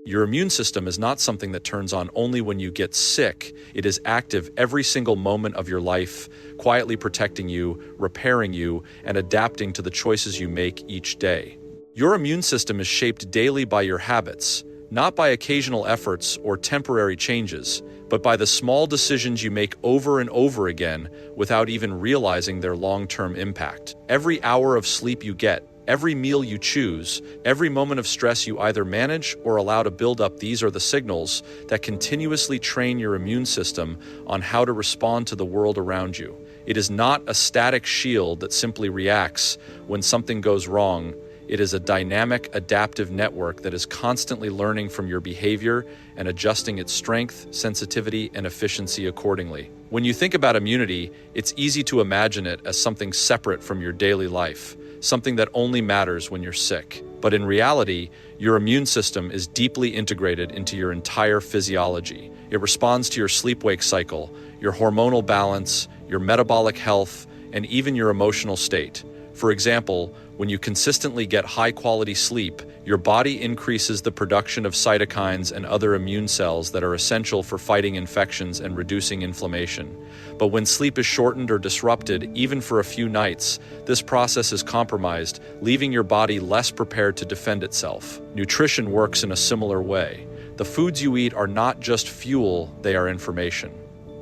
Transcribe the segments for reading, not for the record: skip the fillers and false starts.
Your immune system is not something that turns on only when you get sick. It is active every single moment of your life, quietly protecting you, repairing you, and adapting to the choices you make each day. Your immune system is shaped daily by your habits, not by occasional efforts or temporary changes, but by the small decisions you make over and over again without even realizing their long-term impact. Every hour of sleep you get, every meal you choose, every moment of stress you either manage or allow to build up, these are the signals that continuously train your immune system on how to respond to the world around you. It is not a static shield that simply reacts when something goes wrong. It is a dynamic, adaptive network that is constantly learning from your behavior and adjusting its strength, sensitivity, and efficiency accordingly. When you think about immunity, it's easy to imagine it as something separate from your daily life, something that only matters when you're sick. But in reality, your immune system is deeply integrated into your entire physiology. It responds to your sleep-wake cycle, your hormonal balance, your metabolic health, and even your emotional state. For example, when you consistently get high-quality sleep, your body increases the production of cytokines and other immune cells that are essential for fighting infections and reducing inflammation. But when sleep is shortened or disrupted, even for a few nights, this process is compromised, leaving your body less prepared to defend itself. Nutrition works in a similar way. The foods you eat are not just fuel, they are information.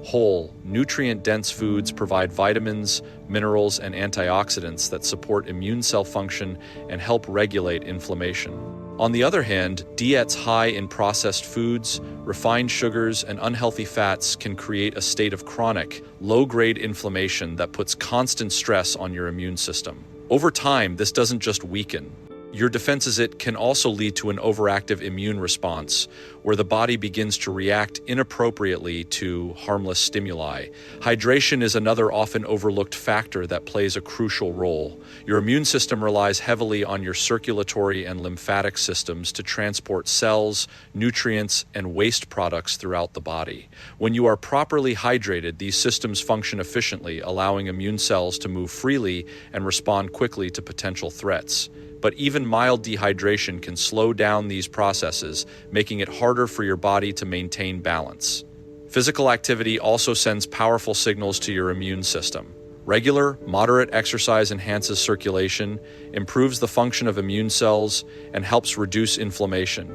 Whole, nutrient-dense foods provide vitamins, minerals, and antioxidants that support immune cell function and help regulate inflammation. On the other hand, diets high in processed foods, refined sugars, and unhealthy fats can create a state of chronic, low-grade inflammation that puts constant stress on your immune system. Over time, this doesn't just weaken your defenses, it can also lead to an overactive immune response, where the body begins to react inappropriately to harmless stimuli. Hydration is another often overlooked factor that plays a crucial role. Your immune system relies heavily on your circulatory and lymphatic systems to transport cells, nutrients, and waste products throughout the body. When you are properly hydrated, these systems function efficiently, allowing immune cells to move freely and respond quickly to potential threats. But even mild dehydration can slow down these processes, making it harder for your body to maintain balance. Physical activity also sends powerful signals to your immune system. Regular, moderate exercise enhances circulation, improves the function of immune cells, and helps reduce inflammation.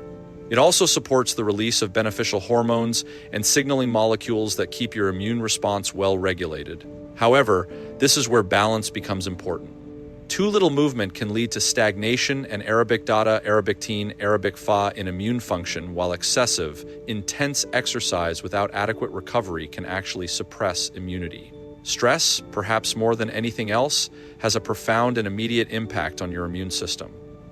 It also supports the release of beneficial hormones and signaling molecules that keep your immune response well regulated. However, this is where balance becomes important. Too little movement can lead to stagnation and Arabic data, Arabic teen, Arabic fa in immune function, while excessive, intense exercise without adequate recovery can actually suppress immunity. Stress, perhaps more than anything else, has a profound and immediate impact on your immune system.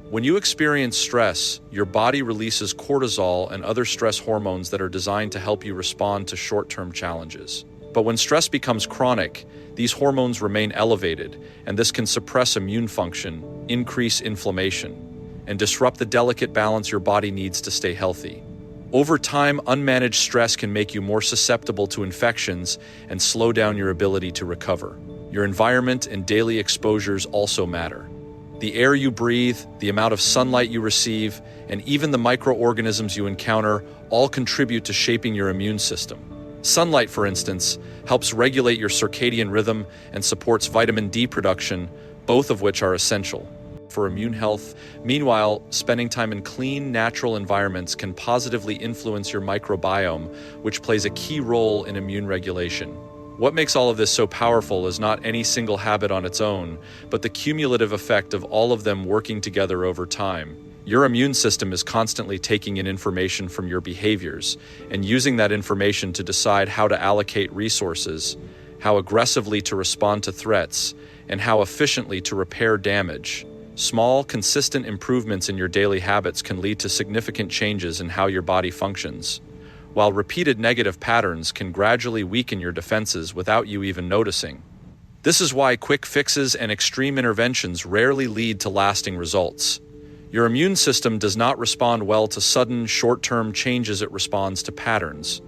When you experience stress, your body releases cortisol and other stress hormones that are designed to help you respond to short-term challenges. But when stress becomes chronic, these hormones remain elevated, and this can suppress immune function, increase inflammation, and disrupt the delicate balance your body needs to stay healthy. Over time, unmanaged stress can make you more susceptible to infections and slow down your ability to recover. Your environment and daily exposures also matter. The air you breathe, the amount of sunlight you receive, and even the microorganisms you encounter all contribute to shaping your immune system. Sunlight, for instance, helps regulate your circadian rhythm and supports vitamin D production, both of which are essential for immune health. Meanwhile, spending time in clean, natural environments can positively influence your microbiome, which plays a key role in immune regulation. What makes all of this so powerful is not any single habit on its own, but the cumulative effect of all of them working together over time. Your immune system is constantly taking in information from your behaviors and using that information to decide how to allocate resources, how aggressively to respond to threats, and how efficiently to repair damage. Small, consistent improvements in your daily habits can lead to significant changes in how your body functions, while repeated negative patterns can gradually weaken your defenses without you even noticing. This is why quick fixes and extreme interventions rarely lead to lasting results. Your immune system does not respond well to sudden, short-term changes. It responds to patterns.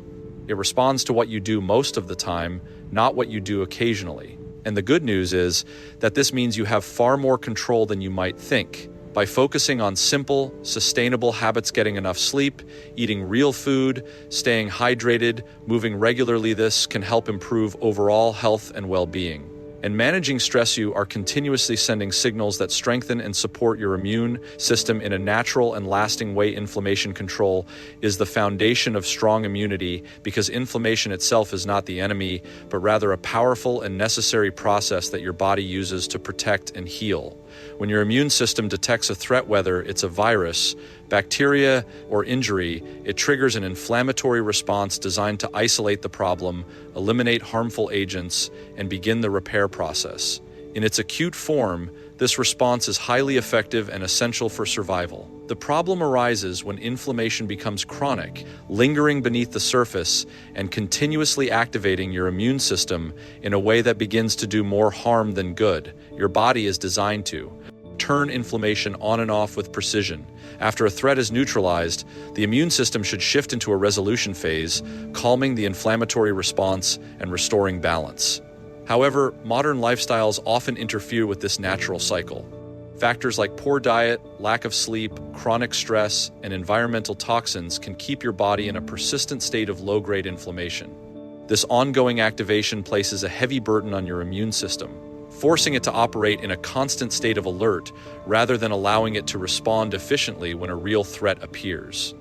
It responds to what you do most of the time, not what you do occasionally. And the good news is that this means you have far more control than you might think. By focusing on simple, sustainable habits, getting enough sleep, eating real food, staying hydrated, moving regularly, this can help improve overall health and well-being. And managing stress, you are continuously sending signals that strengthen and support your immune system in a natural and lasting way. Inflammation control is the foundation of strong immunity because inflammation itself is not the enemy, but rather a powerful and necessary process that your body uses to protect and heal. When your immune system detects a threat, whether it's a virus, bacteria, or injury, it triggers an inflammatory response designed to isolate the problem, eliminate harmful agents, and begin the repair process. In its acute form, this response is highly effective and essential for survival. The problem arises when inflammation becomes chronic, lingering beneath the surface and continuously activating your immune system in a way that begins to do more harm than good. Your body is designed to turn inflammation on and off with precision. After a threat is neutralized, the immune system should shift into a resolution phase, calming the inflammatory response and restoring balance. However, modern lifestyles often interfere with this natural cycle. Factors like poor diet, lack of sleep, chronic stress, and environmental toxins can keep your body in a persistent state of low-grade inflammation. This ongoing activation places a heavy burden on your immune system, forcing it to operate in a constant state of alert rather than allowing it to respond efficiently when a real threat appears.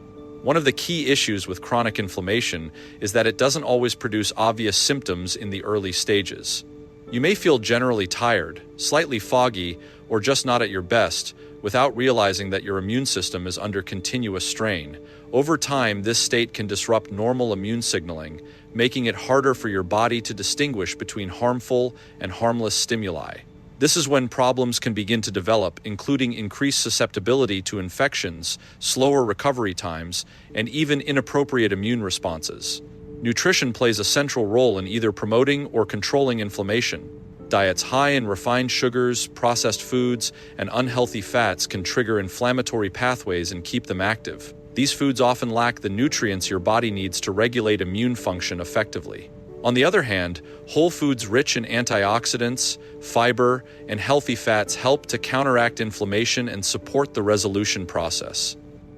One of the key issues with chronic inflammation is that it doesn't always produce obvious symptoms in the early stages. You may feel generally tired, slightly foggy, or just not at your best, without realizing that your immune system is under continuous strain. Over time, this state can disrupt normal immune signaling, making it harder for your body to distinguish between harmful and harmless stimuli. This is when problems can begin to develop, including increased susceptibility to infections, slower recovery times, and even inappropriate immune responses. Nutrition plays a central role in either promoting or controlling inflammation. Diets high in refined sugars, processed foods, and unhealthy fats can trigger inflammatory pathways and keep them active. These foods often lack the nutrients your body needs to regulate immune function effectively. On the other hand, whole foods rich in antioxidants, fiber, and healthy fats help to counteract inflammation and support the resolution process.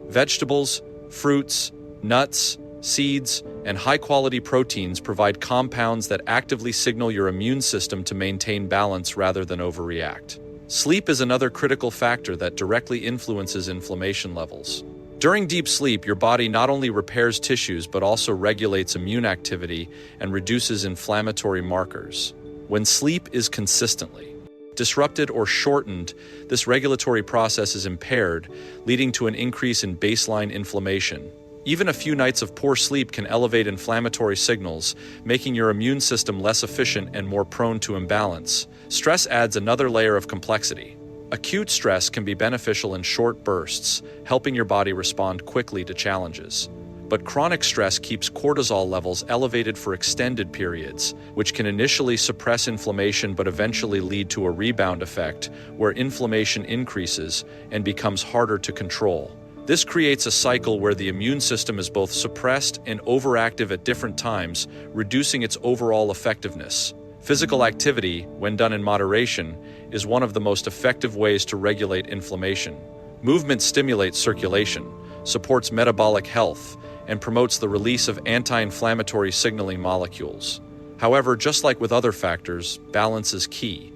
Vegetables, fruits, nuts, seeds, and high-quality proteins provide compounds that actively signal your immune system to maintain balance rather than overreact. Sleep is another critical factor that directly influences inflammation levels. During deep sleep, your body not only repairs tissues but also regulates immune activity and reduces inflammatory markers. When sleep is consistently disrupted or shortened, this regulatory process is impaired, leading to an increase in baseline inflammation. Even a few nights of poor sleep can elevate inflammatory signals, making your immune system less efficient and more prone to imbalance. Stress adds another layer of complexity. Acute stress can be beneficial in short bursts, helping your body respond quickly to challenges. But chronic stress keeps cortisol levels elevated for extended periods, which can initially suppress inflammation but eventually lead to a rebound effect, where inflammation increases and becomes harder to control. This creates a cycle where the immune system is both suppressed and overactive at different times, reducing its overall effectiveness. Physical activity, when done in moderation, is one of the most effective ways to regulate inflammation. Movement stimulates circulation, supports metabolic health, and promotes the release of anti-inflammatory signaling molecules. However, just like with other factors, balance is key.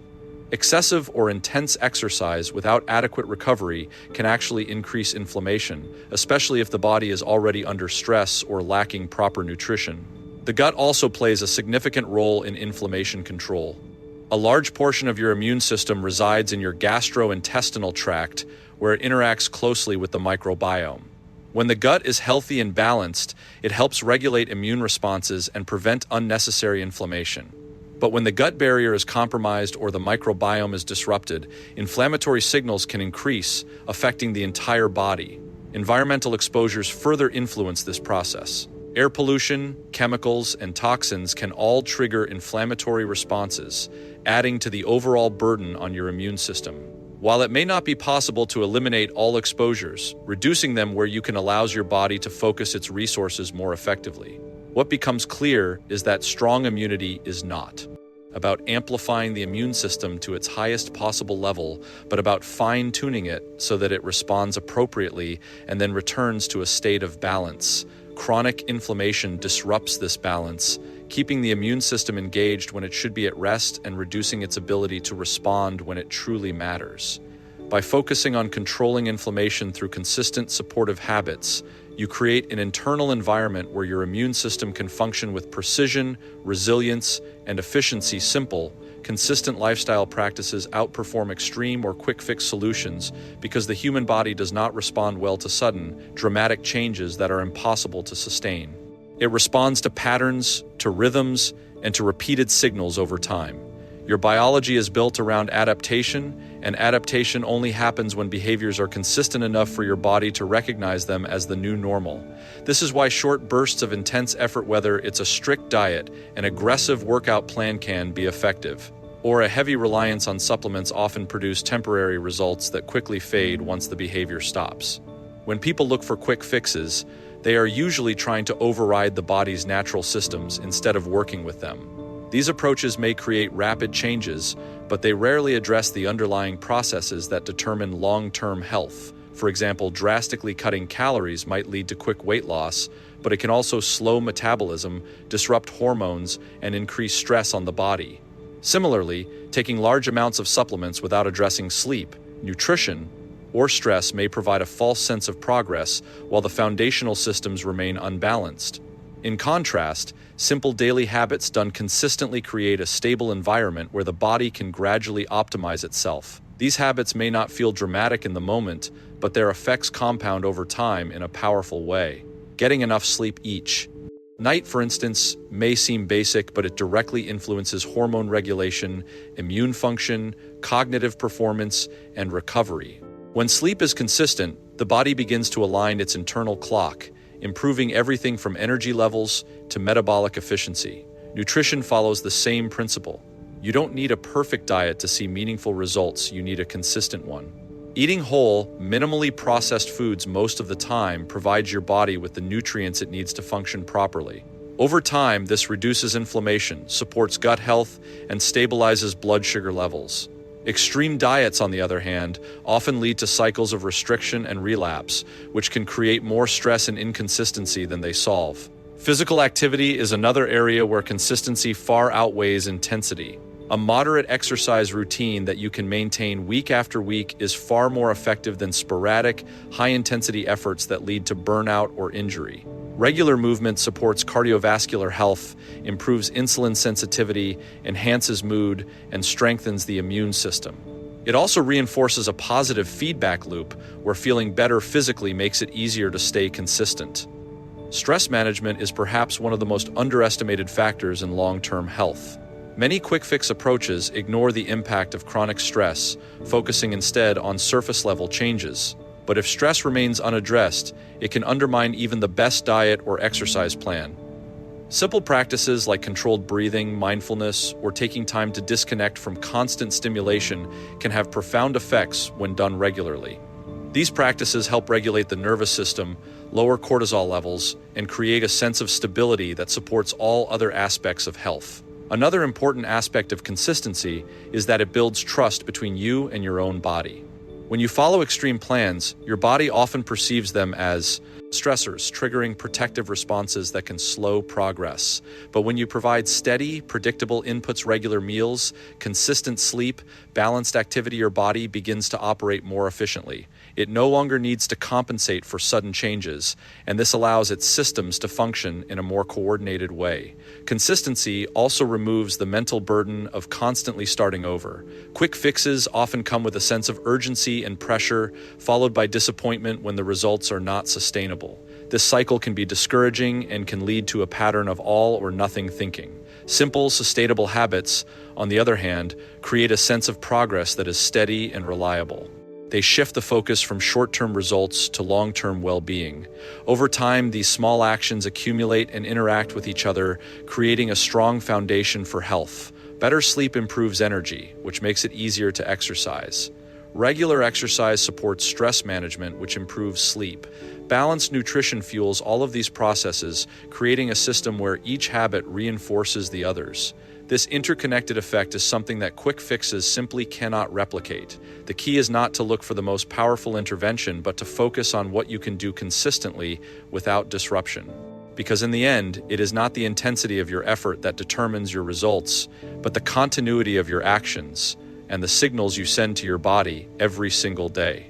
Excessive or intense exercise without adequate recovery can actually increase inflammation, especially if the body is already under stress or lacking proper nutrition. The gut also plays a significant role in inflammation control. A large portion of your immune system resides in your gastrointestinal tract, where it interacts closely with the microbiome. When the gut is healthy and balanced, it helps regulate immune responses and prevent unnecessary inflammation. But when the gut barrier is compromised or the microbiome is disrupted, inflammatory signals can increase, affecting the entire body. Environmental exposures further influence this process. Air pollution, chemicals, and toxins can all trigger inflammatory responses, adding to the overall burden on your immune system. While it may not be possible to eliminate all exposures, reducing them where you can allows your body to focus its resources more effectively. What becomes clear is that strong immunity is not about amplifying the immune system to its highest possible level, but about fine-tuning it so that it responds appropriately and then returns to a state of balance. Chronic inflammation disrupts this balance, keeping the immune system engaged when it should be at rest and reducing its ability to respond when it truly matters. By focusing on controlling inflammation through consistent supportive habits, you create an internal environment where your immune system can function with precision, resilience, and efficiency. Simple, consistent lifestyle practices outperform extreme or quick-fix solutions because the human body does not respond well to sudden, dramatic changes that are impossible to sustain. It responds to patterns, to rhythms, and to repeated signals over time. Your biology is built around adaptation, and adaptation only happens when behaviors are consistent enough for your body to recognize them as the new normal. This is why short bursts of intense effort, whether it's a strict diet, an aggressive workout plan, can be effective, or a heavy reliance on supplements often produce temporary results that quickly fade once the behavior stops. When people look for quick fixes, they are usually trying to override the body's natural systems instead of working with them. These approaches may create rapid changes, but they rarely address the underlying processes that determine long-term health. For example, drastically cutting calories might lead to quick weight loss, but it can also slow metabolism, disrupt hormones, and increase stress on the body. Similarly, taking large amounts of supplements without addressing sleep, nutrition, or stress may provide a false sense of progress while the foundational systems remain unbalanced. In contrast, simple daily habits done consistently create a stable environment where the body can gradually optimize itself. These habits may not feel dramatic in the moment, but their effects compound over time in a powerful way. Getting enough sleep each night, for instance, may seem basic, but it directly influences hormone regulation, immune function, cognitive performance, and recovery. When sleep is consistent, the body begins to align its internal clock, improving everything from energy levels to metabolic efficiency. Nutrition follows the same principle. You don't need a perfect diet to see meaningful results, you need a consistent one. Eating whole, minimally processed foods most of the time provides your body with the nutrients it needs to function properly. Over time, this reduces inflammation, supports gut health, and stabilizes blood sugar levels. Extreme diets, on the other hand, often lead to cycles of restriction and relapse, which can create more stress and inconsistency than they solve. Physical activity is another area where consistency far outweighs intensity. A moderate exercise routine that you can maintain week after week is far more effective than sporadic, high-intensity efforts that lead to burnout or injury. Regular movement supports cardiovascular health, improves insulin sensitivity, enhances mood, and strengthens the immune system. It also reinforces a positive feedback loop where feeling better physically makes it easier to stay consistent. Stress management is perhaps one of the most underestimated factors in long-term health. Many quick-fix approaches ignore the impact of chronic stress, focusing instead on surface-level changes. But if stress remains unaddressed, it can undermine even the best diet or exercise plan. Simple practices like controlled breathing, mindfulness, or taking time to disconnect from constant stimulation can have profound effects when done regularly. These practices help regulate the nervous system, lower cortisol levels, and create a sense of stability that supports all other aspects of health. Another important aspect of consistency is that it builds trust between you and your own body. When you follow extreme plans, your body often perceives them as stressors, triggering protective responses that can slow progress. But when you provide steady, predictable inputs, regular meals, consistent sleep, balanced activity, your body begins to operate more efficiently. It no longer needs to compensate for sudden changes, and this allows its systems to function in a more coordinated way. Consistency also removes the mental burden of constantly starting over. Quick fixes often come with a sense of urgency and pressure, followed by disappointment when the results are not sustainable. This cycle can be discouraging and can lead to a pattern of all or nothing thinking. Simple, sustainable habits, on the other hand, create a sense of progress that is steady and reliable. They shift the focus from short-term results to long-term well-being. Over time, these small actions accumulate and interact with each other, creating a strong foundation for health. Better sleep improves energy, which makes it easier to exercise. Regular exercise supports stress management, which improves sleep. Balanced nutrition fuels all of these processes, creating a system where each habit reinforces the others. This interconnected effect is something that quick fixes simply cannot replicate. The key is not to look for the most powerful intervention, but to focus on what you can do consistently without disruption. Because in the end, it is not the intensity of your effort that determines your results, but the continuity of your actions and the signals you send to your body every single day.